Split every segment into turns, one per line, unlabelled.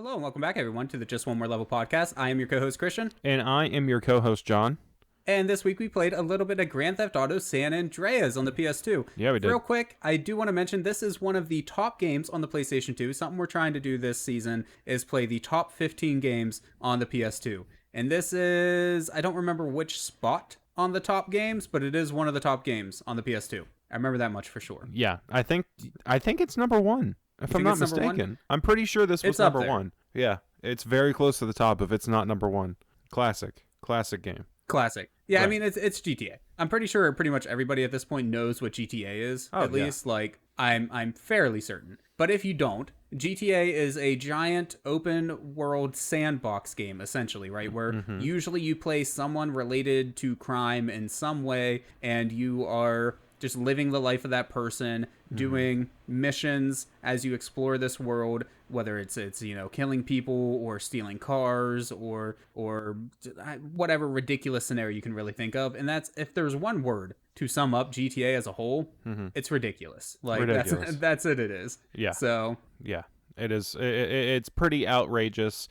Hello and welcome back, everyone, to the Just One More Level podcast. I am your co-host, Christian.
And I am your co-host, John.
And this week we played a little bit of Grand Theft Auto San Andreas on the PS2.
Yeah, we did.
Real quick, I do want to mention this is one of the top games on the PlayStation 2. Something we're trying to do this season is play the top 15 games on the PS2. And this is, I don't remember which spot on the top games, but it is one of the top games on the PS2. I remember that much for sure.
Yeah, I think it's number one, if I'm not mistaken. I'm pretty sure this was number one. Yeah, it's very close to the top if it's not number one. Classic game.
Classic. Yeah,
Right.
I mean, it's GTA. I'm pretty sure pretty much everybody at this point knows what GTA is. At least, like, I'm fairly certain. But if you don't, GTA is a giant open world sandbox game, essentially, right? Where usually you play someone related to crime in some way, and you are just living the life of that person, doing missions as you explore this world, whether it's killing people or stealing cars or whatever ridiculous scenario you can really think of. And that's, if there's one word to sum up GTA as a whole, it's ridiculous. Like
Ridiculous.
that's it is.
Yeah.
So
yeah, it is. It's pretty outrageous.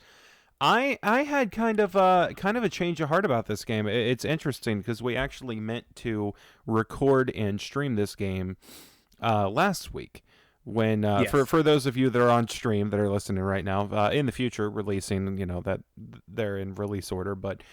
I had kind of a change of heart about this game. It's interesting because we actually meant to record and stream this game last week. When for those of you that are on stream that are listening right now, in the future releasing, that they're in release order, but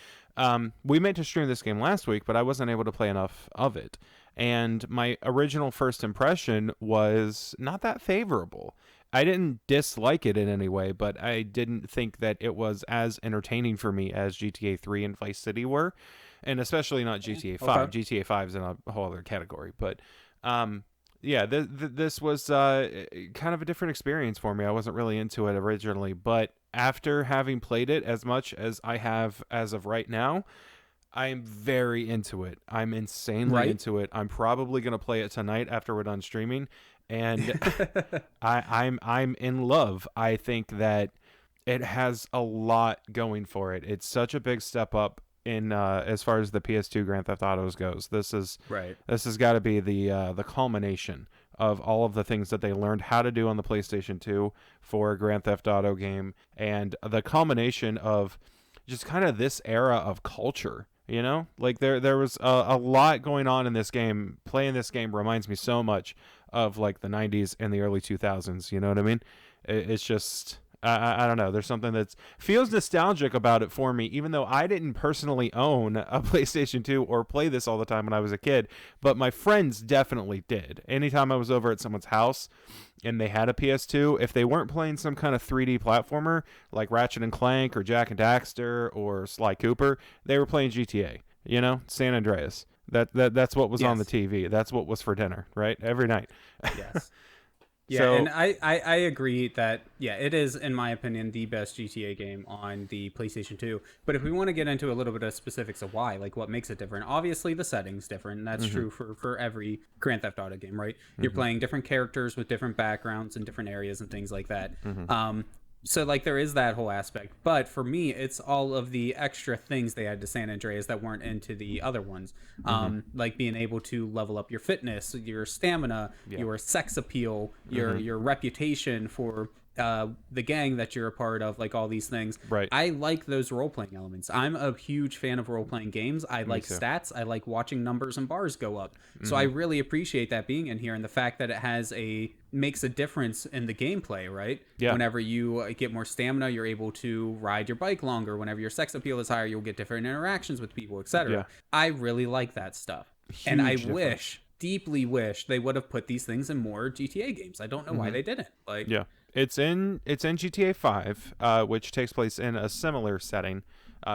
we meant to stream this game last week, but I wasn't able to play enough of it. And my original first impression was not that favorable. I didn't dislike it in any way, but I didn't think that it was as entertaining for me as GTA 3 and Vice City were, and especially not GTA 5.
Okay.
GTA 5 is in a whole other category, but yeah, this was kind of a different experience for me. I wasn't really into it originally, but after having played it as much as I have as of right now, I'm very into it. I'm insanely into it. I'm probably going to play it tonight after we're done streaming, and I'm in love. I think that it has a lot going for it. It's such a big step up in as far as the PS2 Grand Theft Autos goes. This has got to be the culmination of all of the things that they learned how to do on the PlayStation 2 for a Grand Theft Auto game, and the culmination of just kind of this era of culture. Like there was a lot going on in this game. Playing this game reminds me so much of like the 90s and the early 2000s. You know what I mean? It's just, I don't know. There's something that feels nostalgic about it for me, even though I didn't personally own a PlayStation 2 or play this all the time when I was a kid, but my friends definitely did. Anytime I was over at someone's house and they had a PS2, if they weren't playing some kind of 3D platformer like Ratchet and Clank or Jak and Daxter or Sly Cooper, they were playing GTA, San Andreas. That's what was on the TV. That's what was for dinner, right? Every night.
yes. Yeah,
So,
and I agree that, it is, in my opinion, the best GTA game on the PlayStation 2. But if we want to get into a little bit of specifics of why, like what makes it different, obviously the setting's different. And that's true for every Grand Theft Auto game, right? You're playing different characters with different backgrounds and different areas and things like that. So, like, there is that whole aspect. But for me, it's all of the extra things they added to San Andreas that weren't into the other ones. Like being able to level up your fitness, your stamina, your sex appeal, your reputation for the gang that you're a part of, like all these things.
Right.
I like those role-playing elements. I'm a huge fan of role-playing games. I like stats. I like watching numbers and bars go up. So I really appreciate that being in here, and the fact that it makes a difference in the gameplay, right?
Yeah.
Whenever you get more stamina, you're able to ride your bike longer. Whenever your sex appeal is higher, you'll get different interactions with people, etc.
Yeah.
I really like that stuff. And I deeply wish they would have put these things in more GTA games. I don't know why they didn't. Like,
yeah. It's in GTA 5, which takes place in a similar setting,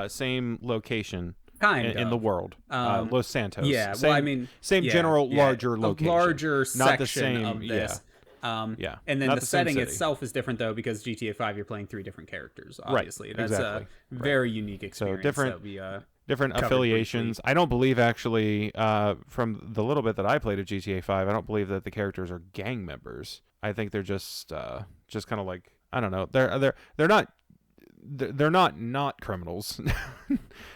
same location in the world, Los Santos.
Yeah,
same general larger location,
larger section
not the same
of this.
Yeah.
And then
Not
the
same
setting
city.
itself is different, though, because GTA 5 you're playing 3 different characters. Obviously,
Right,
that's
exactly.
a very unique experience.
So different.
That we,
different
covered
affiliations.
briefly.
I don't believe actually, from the little bit that I played of GTA 5, I don't believe that the characters are gang members. I think they're just kind of like, I don't know. They're not criminals.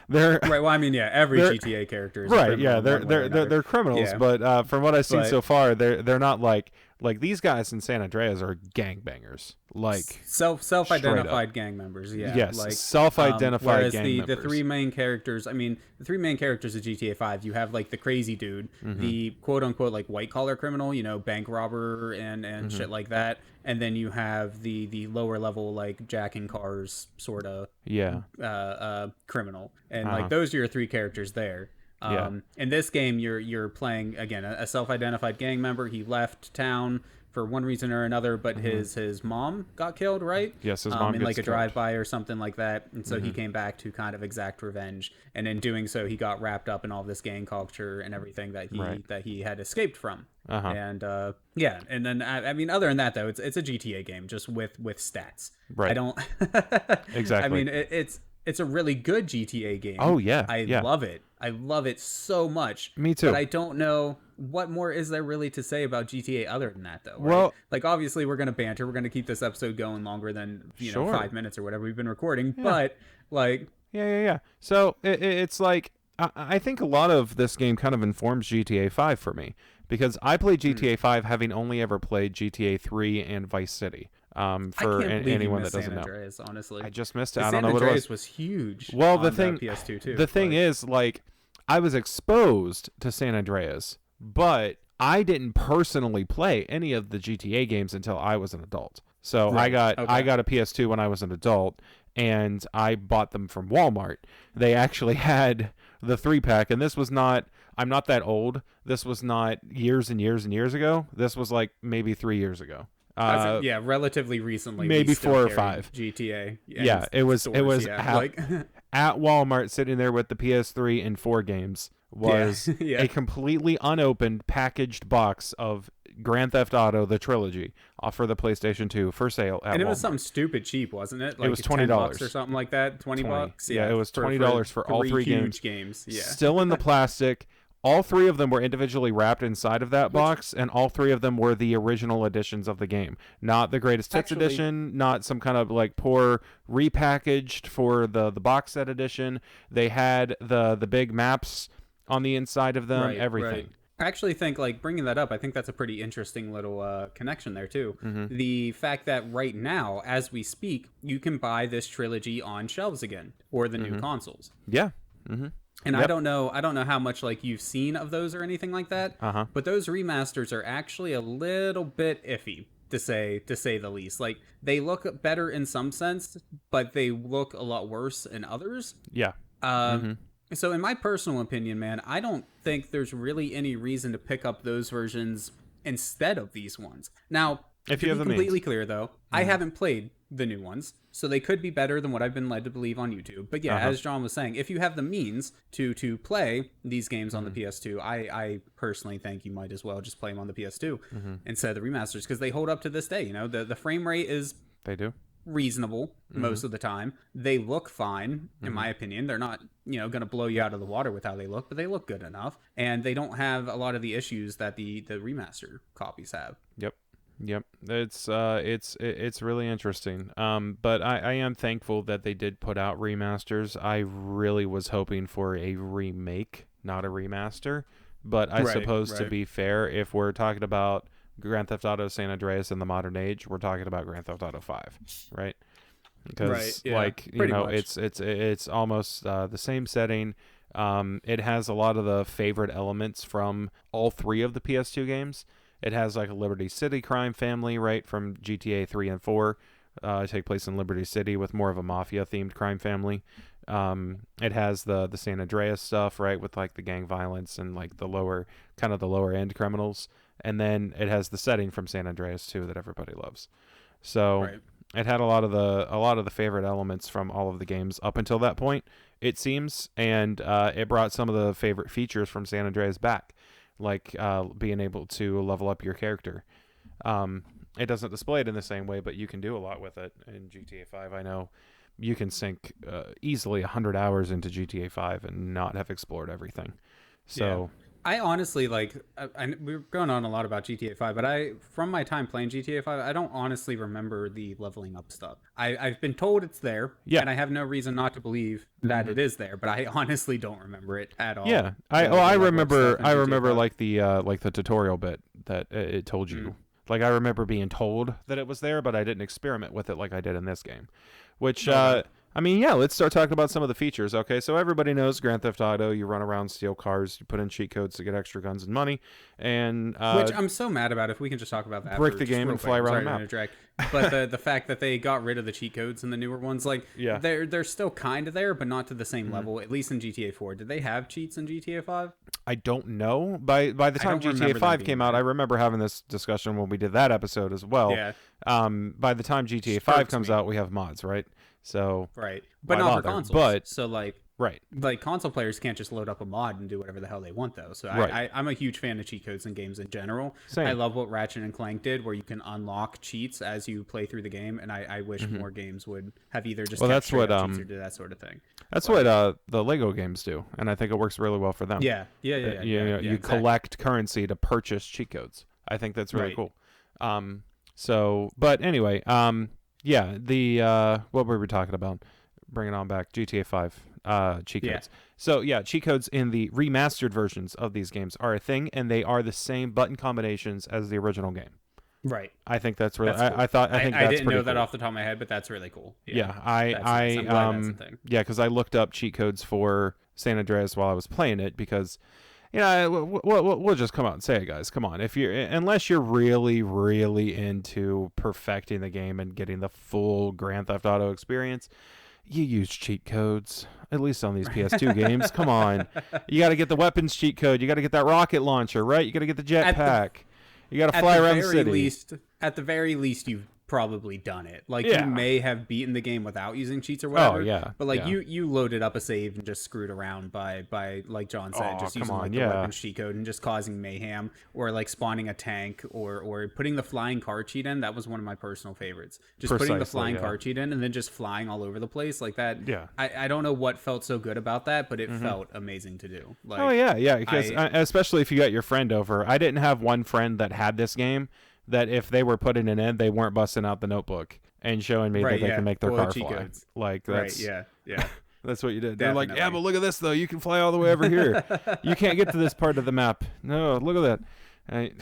They're
right. Well, I mean, every GTA character is a
right.
criminal
Yeah,
in one way or another.
they're criminals.
Yeah.
But from what I've seen so far, they're not like Like, these guys in San Andreas are gangbangers. Like,
self-identified gang members, yeah.
Yes,
like
self-identified
whereas
gang members.
the three main characters, I mean, the three main characters of GTA 5, you have like the crazy dude, the quote-unquote like white-collar criminal, you know, bank robber and shit like that, and then you have the lower level like jacking cars sort of criminal, and like those are your three characters there. In this game, you're playing again a self-identified gang member. He left town for one reason or another, but his mom got killed, right?
Yes, his mom
in
gets
like a
killed.
drive-by or something like that, and so he came back to kind of exact revenge. And in doing so, he got wrapped up in all this gang culture and everything that he had escaped from. And and then I mean, other than that though, it's a GTA game just with stats.
Right.
I don't
exactly.
I mean, it's a really good GTA game.
Oh yeah,
I love it. I love it so much.
Me too.
But I don't know what more is there really to say about GTA other than that, though. Right?
Well,
like obviously we're gonna banter. We're gonna keep this episode going longer than
sure.
5 minutes or whatever we've been recording. Yeah. But like,
yeah. So it's like I think a lot of this game kind of informs GTA 5 for me, because I played GTA 5 having only ever played GTA 3 and Vice City. For anyone that doesn't
San Andreas,
know,
honestly,
I just missed it. I don't know what it was.
San Andreas was huge.
Well,
the PS2 too.
The thing is, like, I was exposed to San Andreas, but I didn't personally play any of the GTA games until I was an adult. So I got a PS2 when I was an adult, and I bought them from Walmart. They actually had the 3-pack, and this was not. I'm not that old. This was not years and years and years ago. This was like maybe 3 years ago.
Relatively recently,
maybe 4 or 5
GTA.
Yeah, it was
like
at Walmart, sitting there with the PS3 and 4 games, was a completely unopened packaged box of Grand Theft Auto the trilogy for the PlayStation 2 for sale at
and it
Walmart.
was something stupid cheap, wasn't it? Like
it was $20
or something like that. $20.
Yeah, it was $20 for all 3
games. Yeah,
still in the plastic. All 3 of them were individually wrapped inside of that box, and all 3 of them were the original editions of the game. Not the greatest hits edition, not some kind of like poor repackaged for the box set edition. They had the big maps on the inside of them, everything.
Right. I actually think, like, bringing that up, I think that's a pretty interesting little connection there, too. The fact that right now, as we speak, you can buy this trilogy on shelves again for the new consoles.
Yeah.
And I don't know how much like you've seen of those or anything like that. But those remasters are actually a little bit iffy, to say the least. Like, they look better in some sense, but they look a lot worse in others.
Yeah.
So in my personal opinion, man, I don't think there's really any reason to pick up those versions instead of these ones. Now,
if
to
you
be
have
completely clear though, I haven't played the new ones, so they could be better than what I've been led to believe on YouTube. But yeah, as John was saying, if you have the means to play these games on the PS2, I personally think you might as well just play them on the PS2 instead of the remasters, because they hold up to this day. You know, the frame rate is reasonable most of the time. They look fine, in my opinion. They're not, going to blow you out of the water with how they look, but they look good enough, and they don't have a lot of the issues that the remaster copies have.
Yep. It's really interesting. But I am thankful that they did put out remasters. I really was hoping for a remake, not a remaster. But I suppose to be fair, if we're talking about Grand Theft Auto San Andreas in the modern age, we're talking about Grand Theft Auto 5, right? Because it's almost the same setting. It has a lot of the favorite elements from all 3 of the PS2 games. It has like a Liberty City crime family, right, from GTA 3 and 4. Take place in Liberty City with more of a mafia-themed crime family. It has the San Andreas stuff, right, with like the gang violence and like the lower end criminals. And then it has the setting from San Andreas too that everybody loves. So it had a lot of the favorite elements from all of the games up until that point, it seems, and it brought some of the favorite features from San Andreas back, like being able to level up your character. It doesn't display it in the same way, but you can do a lot with it in GTA 5. I know you can sink easily 100 hours into GTA 5 and not have explored everything. So
I honestly, like, we're going on a lot about GTA 5, but from my time playing GTA 5, I don't honestly remember the leveling up stuff. I've been told it's there, and I have no reason not to believe that it is there, but I honestly don't remember it at all.
Yeah, I remember like the tutorial bit that it told you Like, I remember being told that it was there, but I didn't experiment with it like I did in this game. Which, I mean, yeah, let's start talking about some of the features. Okay, so everybody knows Grand Theft Auto. You run around, steal cars, you put in cheat codes to get extra guns and money, and
which I'm so mad about. If we can just talk about that,
break the game and fly around the map.
But the fact that they got rid of the cheat codes in the newer ones, like,
yeah,
they're still kind of there, but not to the same level. At least in GTA 4, did they have cheats in GTA 5?
I don't know. By the time GTA 5 came out, I remember having this discussion when we did that episode as well.
Yeah.
By the time GTA 5 comes out, we have mods, right? So
right, but not for consoles.
But
so like console players can't just load up a mod and do whatever the hell they want though. So I'm a huge fan of cheat codes in games in general.
Same.
I love what Ratchet and Clank did, where you can unlock cheats as you play through the game, and I wish more games would have either just
that's what
cheats or do that sort of thing.
That's what the Lego games do, and I think it works really well for them.
Yeah. You
exactly. Collect currency to purchase cheat codes. I think that's really cool. So, but anyway, what were we talking about? Bringing on back GTA 5 cheat codes. So yeah, cheat codes in the remastered versions of these games are a thing, and they are the same button combinations as the original game.
Right.
I think that's really. Cool.
I didn't know that off the top of my head, but that's really cool.
Because I looked up cheat codes for San Andreas while I was playing it because. We'll just come out and say it, guys. Come on, unless you're really, really into perfecting the game and getting the full Grand Theft Auto experience, you use cheat codes. At least on these PS2 games. Come on, you got to get the weapons cheat code. You got to get that rocket launcher, right? You got to get the jetpack. You got to fly around the city.
At the very least, you've probably done it. Like you may have beaten the game without using cheats or whatever.
Oh yeah.
But like you loaded up a save and just screwed around by like John said, just using the weapons cheat code and just causing mayhem, or like spawning a tank, or putting the flying car cheat in. That was one of my personal favorites. Just putting the flying car cheat in and then just flying all over the place like that.
Yeah.
I don't know what felt so good about that, but it felt amazing to do.
Like, because especially if you got your friend over. I didn't have one friend that had this game that if they were putting it in, they weren't busting out the notebook and showing me that they can make their car fly. Codes. Like that's that's what you did. They're like, yeah, but look at this though. You can fly all the way over here. You can't get to this part of the map. No, look at that.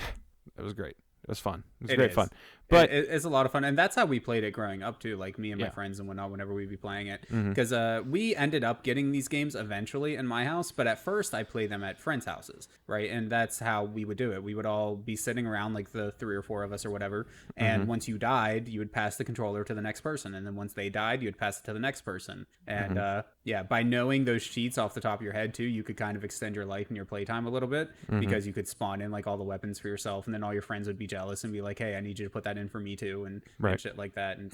It was great. It was fun. It was great fun. But
it's a lot of fun, and that's how we played it growing up too. Like me and my friends and whatnot, whenever we'd be playing it, because we ended up getting these games eventually in my house. But at first, I played them at friends' houses, right? And that's how we would do it. We would all be sitting around, like the 3 or 4 of us or whatever. And once you died, you would pass the controller to the next person, and then once they died, you would pass it to the next person. And by knowing those cheats off the top of your head too, you could kind of extend your life and your playtime a little bit because you could spawn in like all the weapons for yourself, and then all your friends would be jealous and be like, "Hey, I need you to put that in for me too," and shit like that. And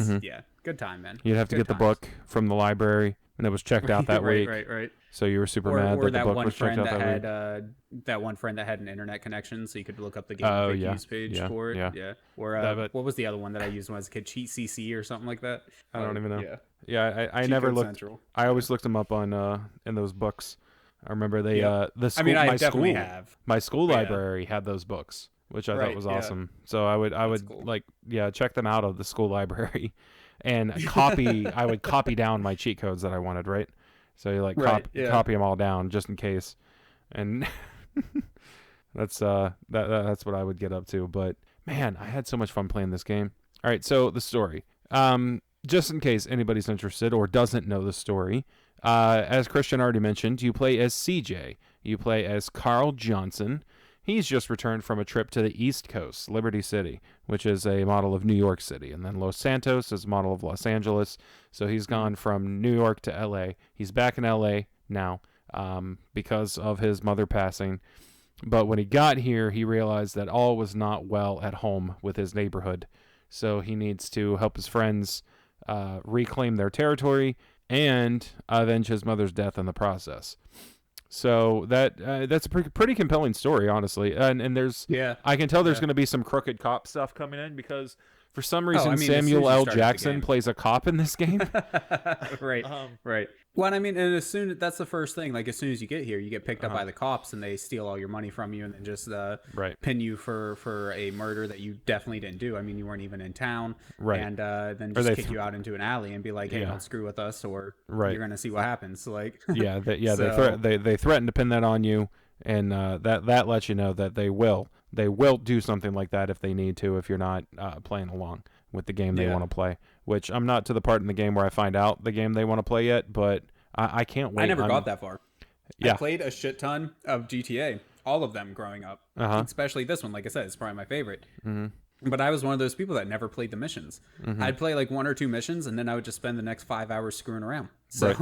good time, man.
You'd have to get the book from the library, and it was checked out that week.
Right.
So you were super mad that the book was checked out that week.
That one friend that had an internet connection, so you could look up the game use page for it. Yeah. Or what was the other one that I used when I was a kid? Cheat CC or something like that.
I don't even know. Yeah. I never looked. Central. I always looked them up on in those books. I remember they the school. I mean, I definitely have. My school library had those books, which I thought was awesome. So I would cool. Check them out of the school library, and I would copy down my cheat codes that I wanted, right? So you copy them all down just in case, and that's what I would get up to. But man, I had so much fun playing this game. All right, so the story. Just in case anybody's interested or doesn't know the story, as Christian already mentioned, you play as CJ. You play as Carl Johnson. He's just returned from a trip to the East Coast, Liberty City, which is a model of New York City. And then Los Santos is a model of Los Angeles. So he's gone from New York to L.A. He's back in L.A. now because of his mother passing. But when he got here, he realized that all was not well at home with his neighborhood. So he needs to help his friends reclaim their territory and avenge his mother's death in the process. So that's a pretty compelling story, honestly. And there's I can tell there's going to be some crooked cop stuff coming in because for some reason Samuel L. Jackson plays a cop in this game.
Right. Well, I mean, and that's the first thing. Like as soon as you get here, you get picked up by the cops and they steal all your money from you and then just pin you for a murder that you definitely didn't do. I mean, you weren't even in town. Right. And then just kick you out into an alley and be like, "Hey, don't screw with us, or you're gonna see what happens." So, like,
they threaten to pin that on you, and that lets you know that they will do something like that if they need to, if you're not playing along with the game they want to play. Which I'm not to the part in the game where I find out the game they want to play yet, but I can't wait.
I never got that far.
Yeah.
I played a shit ton of GTA, all of them growing up, especially this one. Like I said, it's probably my favorite. But I was one of those people that never played the missions. I'd play like 1 or 2 missions, and then I would just spend the next 5 hours screwing around. So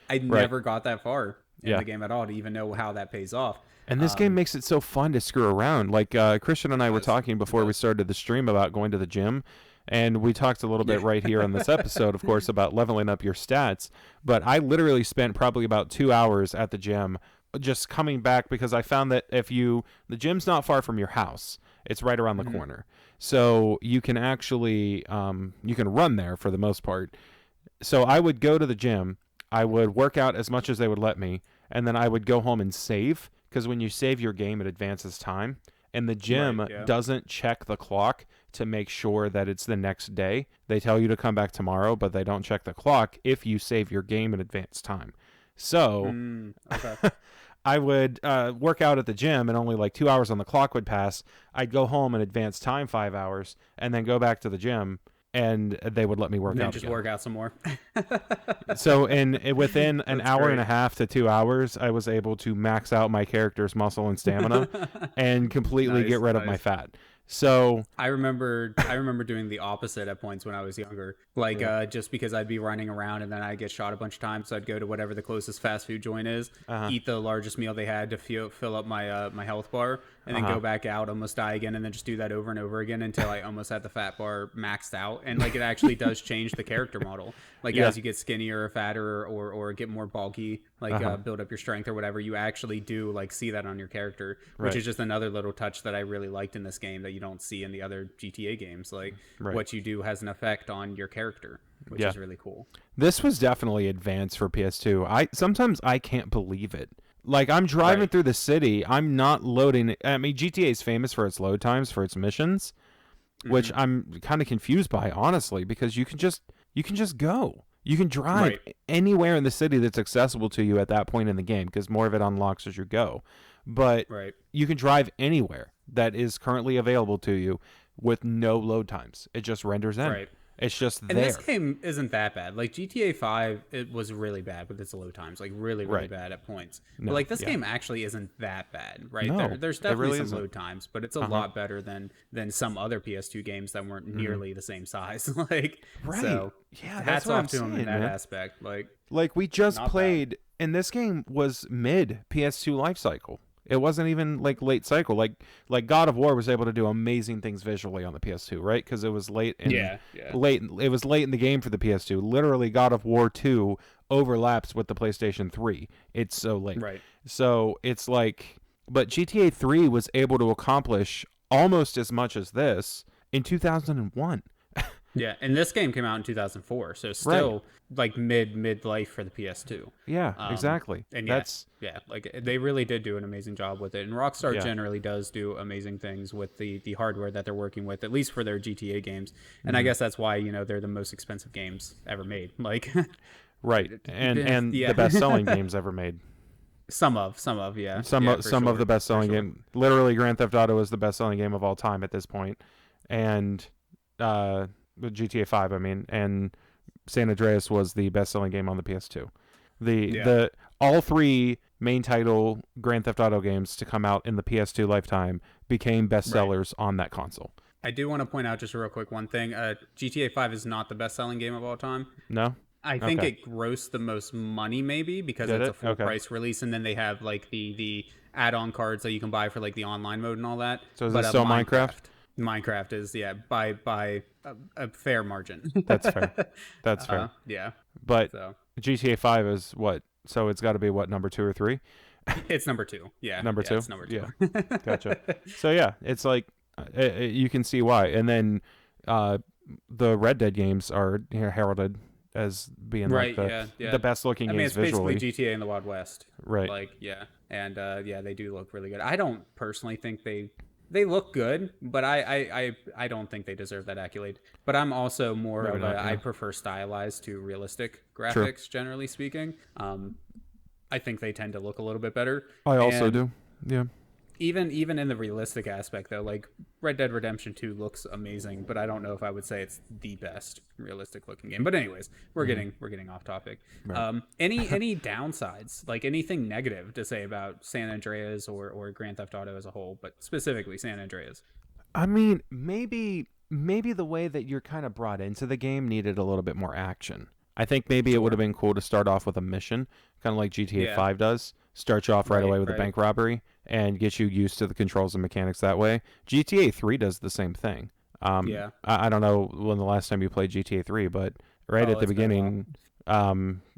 I never got that far in the game at all to even know how that pays off.
And this game makes it so fun to screw around. Like Christian and I were talking before we started the stream about going to the gym. And we talked a little bit right here on this episode, of course, about leveling up your stats. But I literally spent probably about 2 hours at the gym just coming back, because I found that the gym's not far from your house. It's right around the corner. So you can actually, you can run there for the most part. So I would go to the gym. I would work out as much as they would let me. And then I would go home and save, because when you save your game, it advances time. And the gym doesn't check the clock to make sure that it's the next day. They tell you to come back tomorrow, but they don't check the clock if you save your game in advance time. So I would work out at the gym, and only like 2 hours on the clock would pass. I'd go home and advance time 5 hours, and then go back to the gym, and they would let me work out.
Just work out some more.
So within an hour and a half to 2 hours, I was able to max out my character's muscle and stamina and completely get rid of my fat. So
I remember doing the opposite at points when I was younger. Like just because I'd be running around and then I'd get shot a bunch of times, so I'd go to whatever the closest fast food joint is, eat the largest meal they had to fill up my my health bar, and then go back out, almost die again, and then just do that over and over again until I almost had the fat bar maxed out. And like it actually does change the character model. Like as you get skinnier or fatter or get more bulky, like build up your strength or whatever, you actually do like see that on your character, which is just another little touch that I really liked in this game that you don't see in the other GTA games. Like what you do has an effect on your character, which is really cool.
This was definitely advanced for PS2. Sometimes I can't believe it. Like, I'm driving through the city, I'm not loading. I mean, GTA is famous for its load times, for its missions, which I'm kind of confused by, honestly, because you can just go. You can drive anywhere in the city that's accessible to you at that point in the game, because more of it unlocks as you go. But you can drive anywhere that is currently available to you with no load times. It just renders in. It's just there.
And this game isn't that bad. Like GTA 5, it was really bad with its load times, like really bad at points. But like this game actually isn't that bad, right?
No,
there's definitely some load times, but it's a lot better than some other PS2 games that weren't nearly the same size. Like so, hats off to them in that aspect. Like
we just played, and this game was mid PS2 life cycle. It wasn't even like late cycle. Like God of War was able to do amazing things visually on the PS2, right? Because it was late in it was late in the game for the PS2. Literally, God of War 2 overlaps with the PlayStation 3. It's so late.
Right.
So it's like, but GTA 3 was able to accomplish almost as much as this in 2001.
Yeah, and this game came out in 2004, so still like mid life for the PS2.
Yeah, exactly.
And like they really did do an amazing job with it. And Rockstar generally does do amazing things with the hardware that they're working with, at least for their GTA games. And I guess that's why, they're the most expensive games ever made. Like
and the best-selling games ever made.
Some of
Some of the best-selling game. Literally, Grand Theft Auto is the best-selling game of all time at this point. And GTA 5, I mean, and San Andreas was the best-selling game on the PS2. The all three main title Grand Theft Auto games to come out in the PS2 lifetime became bestsellers on that console.
I do want to point out just real quick one thing. GTA 5 is not the best-selling game of all time.
No?
I think it grossed the most money, maybe, because it's a full-price release, and then they have like the add-on cards that you can buy for like the online mode and all that.
So is it still Minecraft?
Minecraft is by a fair margin.
That's fair. That's fair. But GTA 5 is what? So it's got to be what, number 2 or 3?
It's number 2. Yeah.
Number 2.
It's number 2.
Yeah. Gotcha. So yeah, it's like you can see why. And then the Red Dead games are heralded as being like the best looking games visually.
It's basically GTA in the Wild West.
Right.
Like and they do look really good. I don't personally think they look good, but I don't think they deserve that accolade. But I'm also more of I prefer stylized to realistic graphics, generally speaking. I think they tend to look a little bit better.
I also do. Yeah.
Even in the realistic aspect though, like Red Dead Redemption 2 looks amazing, but I don't know if I would say it's the best realistic looking game. But anyways, we're getting off topic.
Right.
Any downsides, like anything negative to say about San Andreas or Grand Theft Auto as a whole, but specifically San Andreas?
I mean, maybe the way that you're kind of brought into the game needed a little bit more action. I think maybe it would have been cool to start off with a mission, kind of like GTA 5 does. Start you off right away with a bank robbery and get you used to the controls and mechanics that way. GTA 3 does the same thing. I don't know when the last time you played GTA 3, but at the beginning,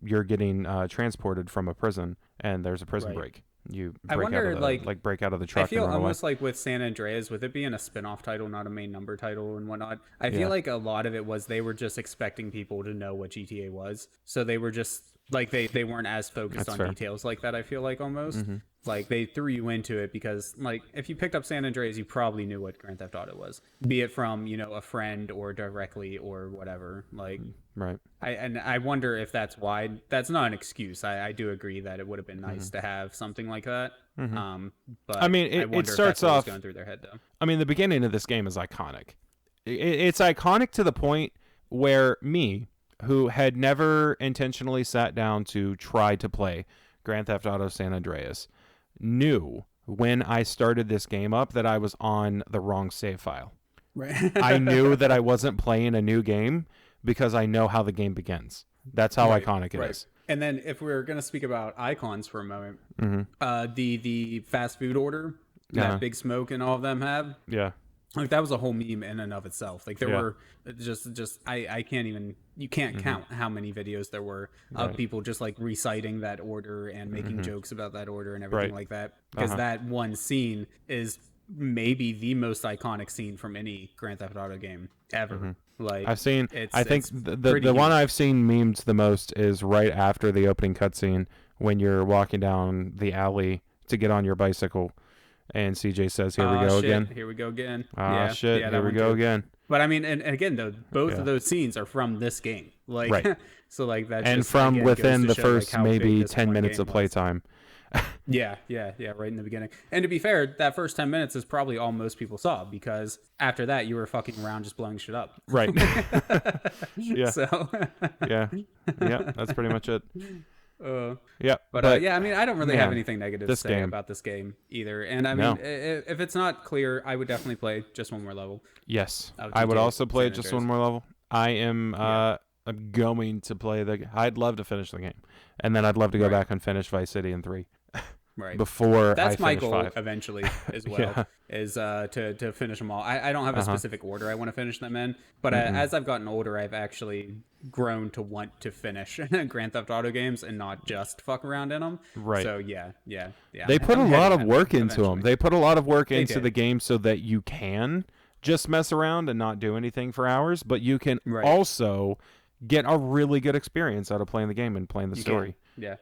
you're getting transported from a prison, and there's a prison break. You break break out of the truck.
I feel
and run
almost
away.
like with San Andreas, with it being a spin-off title, not a main number title and whatnot, I feel like a lot of it was they were just expecting people to know what GTA was, so they were just like they weren't as focused on details like that. I feel like almost like they threw you into it because like if you picked up San Andreas, you probably knew what Grand Theft Auto was, be it from a friend or directly or whatever. Like I wonder if that's why. That's not an excuse. I do agree that it would have been nice to have something like that. But
I mean, it starts off
going through their head though.
I mean, the beginning of this game is iconic. It's iconic to the point where me, who had never intentionally sat down to try to play Grand Theft Auto San Andreas, knew when I started this game up that I was on the wrong save file.
Right.
I knew that I wasn't playing a new game because I know how the game begins. That's how iconic it is.
And then if we're going to speak about icons for a moment, the fast food order that Big Smoke and all of them have.
Yeah.
Like that was a whole meme in and of itself. Like there were just I can't even, you can't count how many videos there were of people just like reciting that order and making jokes about that order and everything like that. Because that one scene is maybe the most iconic scene from any Grand Theft Auto game ever. Like
I've seen, I think the one I've seen memed the most is right after the opening cutscene when you're walking down the alley to get on your bicycle. And CJ says, "Here we go again.
Here we go again.
Here we go again."
But I mean, and again, though, both of those scenes are from this game. Like, so like that.
And
just,
from
again,
within the
show,
first
like,
maybe 10 minutes of playtime.
Yeah, right in the beginning. And to be fair, that first 10 minutes is probably all most people saw because after that, you were fucking around just blowing shit up.
Right. Yeah.
So.
Yeah. That's pretty much it.
But yeah, I mean, I don't really have anything negative to say about this game either. And I mean, if it's not clear, I would definitely play just one more level.
Yes, I would also play just one more level. I am I'm going to play I'd love to finish the game, and then I'd love to go back and finish Vice City in 3. Before
that's my goal
5.
eventually as well is to finish them all. I don't have a specific order I want to finish them in, but as I've gotten older, I've actually grown to want to finish Grand Theft Auto games and not just fuck around in them. Right. So yeah.
They put a lot of work into them. They put a lot of work into the game so that you can just mess around and not do anything for hours, but you can also get a really good experience out of playing the game and playing the story.
Yeah.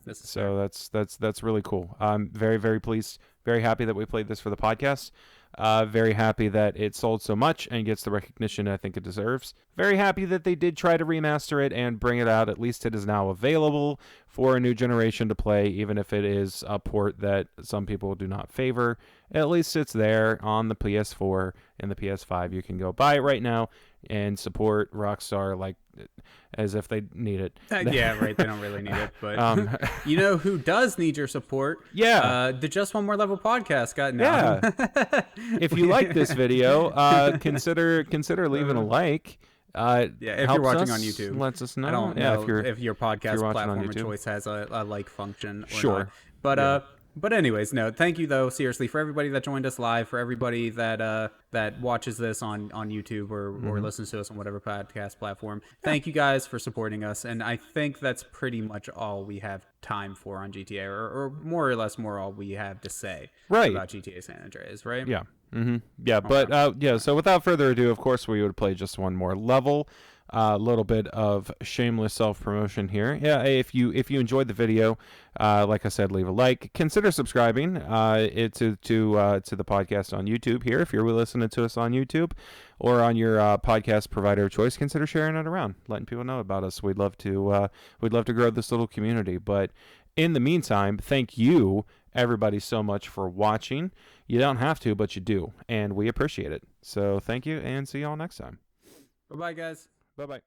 So that's really cool. I'm very, very pleased, very happy that we played this for the podcast. Very happy that it sold so much and gets the recognition I think it deserves. Very happy that they did try to remaster it and bring it out. At least it is now available for a new generation to play, even if it is a port that some people do not favor. At least it's there on the PS4 and the PS5. You can go buy it right now and support Rockstar like as if they need it.
Yeah, right. They don't really need it, but you know who does need your support?
Yeah,
the Just One More Level podcast got now.
Yeah. If you like this video, consider leaving a like.
If you're watching on YouTube,
lets us know.
I don't know if your podcast platform of choice has a like function. Or not. But anyways, no. Thank you though, seriously, for everybody that joined us live, for everybody that watches this on YouTube or listens to us on whatever podcast platform. Thank you guys for supporting us, and I think that's pretty much all we have time for on GTA, or more or less all we have to say about GTA San Andreas, right?
Yeah. Yeah, but so without further ado, of course, we would play just one more level. A little bit of shameless self-promotion here. Yeah, if you enjoyed the video, like I said, leave a like. Consider subscribing to the podcast on YouTube here. If you're listening to us on YouTube or on your podcast provider of choice, consider sharing it around, letting people know about us. We'd love to grow this little community. But In the meantime, thank you, everybody, so much for watching. You don't have to, but you do, and we appreciate it. So thank you, and see y'all next time.
Bye-bye, guys.
Bye-bye.